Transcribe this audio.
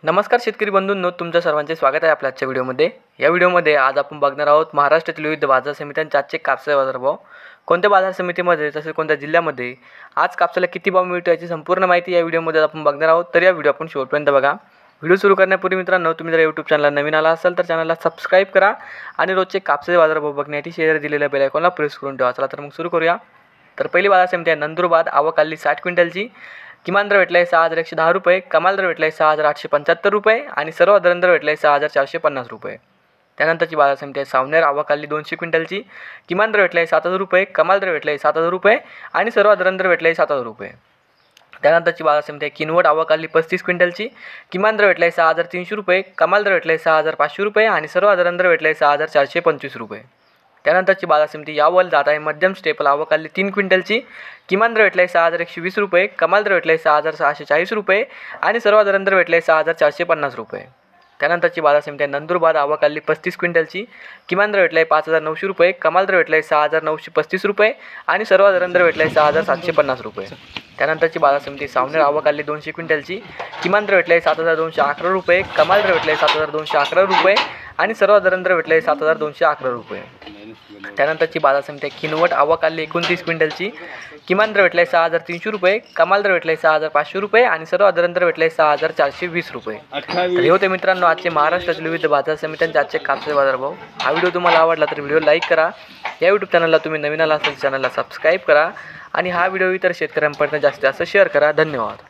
नमस्कार शेतकरी बंधूंनो, तुमच्या सर्वांचे स्वागत आहे आपल्या आजच्या व्हिडिओमध्ये। या व्हिडिओमध्ये आज आपण बघणार आहोत महाराष्ट्रातील विविध बाजार समित्यांचे आजचे कापसाचे बाजारभाव, कोणत्या बाजार समितीमध्ये तसेच कोणत्या जिल्ह्यामध्ये आज कापसाला किती भाव मिळतो याची संपूर्ण माहिती या व्हिडिओमध्ये आपण बघणार आहोत। तर या व्हिडिओ आपण शेवटपर्यंत बघा। व्हिडिओ सुरू करण्यापूर्वी मित्रांनो, तुम्ही जर यूट्यूब चॅनलला नवीन आला असाल तर चॅनलला सबस्क्राईब करा आणि रोजचे कापसाचे बाजारभाव बघण्यासाठी शेअर दिलेल्या बेल आयकॉनला प्रेस करून ठेवा। चला तर मग सुरू करूया। तर पहिली बाजार समिती आहे नंदुरबार। आवक आली 60 क्विंटलची। किमान दर भेटला आहे 6110 रुपये, कमाल दर भेटला आहे 6875 रुपये आणि सर्वसाधारण दर भेटला आहे 6450 रुपये। त्यानंतरची बाजार समिती आहे सावनेर। आवक आली 200 क्विंटलची। किमान दर भेटला आहे 7000 रुपये, कमाल दर भेटला आहे 7000 रुपये आणि सर्वसाधारण दर भेटला आहे 7000 रुपये। त्यानंतरची बाजार समिती आहे किनवट। आवक आली 35 क्विंटलची। किमान दर भेटला आहे 6300 रुपये, कमाल दर भेटला आहे 6500 रुपये आणि सर्वसाधारण दर भेटला आहे 6425 रुपये। त्यानंतरची बाजार समिती यावल जात आहे मध्यम स्टेपल। आवक आली 3 क्विंटलची। किमान दर भेटला आहे 6120 रुपये, कमाल दर भेटला आहे 6640 रुपये आणि सर्वसाधारण दर भेटला आहे 6450 रुपये। त्यानंतरची बाजार समिती आहे नंदुरबार। आवक आली 35 क्विंटलची। किमान दर भेटला आहे 5900 रुपये, कमाल दर भेटला आहे 6935 रुपये आणि सर्वसाधारण दर भेटला आहे 6750 रुपये। त्यानंतरची बाजार समिती सावनेर। आवक आली 200 क्विंटलची। किमान दर भेटला आहे 7211 रुपये, कमाल दर भेटला आहे 7211 रुपये आणि सर्वसाधारण दर भेटला आहे 7211 रुपये। त्यानंतरची बाजार समिती आहे किनवट। आवक आली 29 क्विंटलची। किमान दर भेटला आहे 6300 रुपये, कमाल दर भेटला आहे 6500 रुपये आणि सर्वसाधारण दर भेटला आहे 6420 रुपये। तर हे होते मित्रांनो आजचे महाराष्ट्रातील विविध बाजार समित्यांचे आजचे कापसाचे बाजारभाव। हा व्हिडिओ तुम्हाला आवडला तर व्हिडिओ लाईक करा। या यूट्यूब चॅनलला तुम्ही नवीन आला असाल तर चॅनलला सबस्क्राईब करा आणि हा व्हिडिओ इतर शेतकऱ्यांपर्यंत जास्तीत जास्त शेअर करा। धन्यवाद।